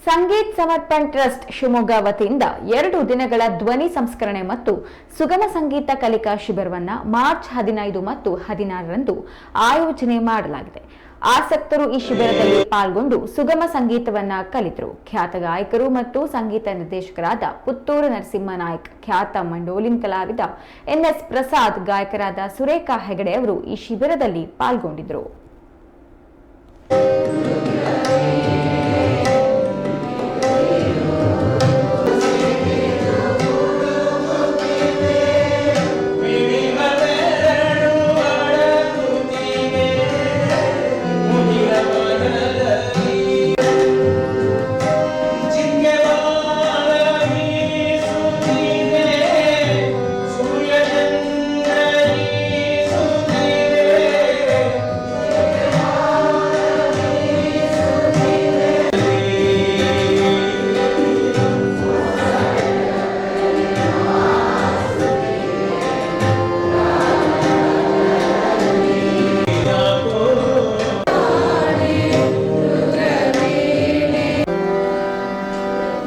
ಸಂಗೀತ್ ಸಮರ್ಪಣ್ trust Shivamogga ವತಿಯಿಂದ 2 ದಿನಗಳ ಧ್ವನಿ ಸಂಸ್ಕರಣೆ ಮತ್ತು ಸುಗಮ ಸಂಗೀತ ಕಲಿಕಾ ಶಿಬಿರವನ್ನು ಮಾರ್ಚ್ 15 ಮತ್ತು 16ರಂದು ಆಯೋಜನೆ ಮಾಡಲಾಗಿದೆ. ಆಸಕ್ತರು ಈ ಶಿಬಿರದಲ್ಲಿ ಪಾಲ್ಗೊಂಡು ಸುಗಮ ಸಂಗೀತವನ್ನ ಕಲಿತರು. ಖ್ಯಾತ ಗಾಯಕರು ಮತ್ತು ಸಂಗೀತ ನಿರ್ದೇಶಕರಾದ ಪುತ್ತೂರು ನರಸಿಂಹ ನಾಯ್ಕ್, ಖ್ಯಾತ ಮಂಡೋಲಿನ್ ಕಲಾವಿದ NS ಪ್ರಸಾದ್, ಗಾಯಕರಾದ ಸುರೇಖಾ ಹೆಗಡೆ ಅವರು ಈ ಶಿಬಿರದಲ್ಲಿ ಪಾಲ್ಗೊಂಡಿದ್ದರು.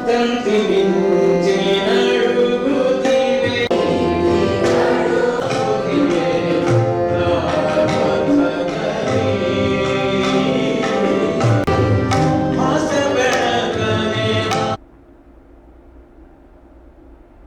Tanti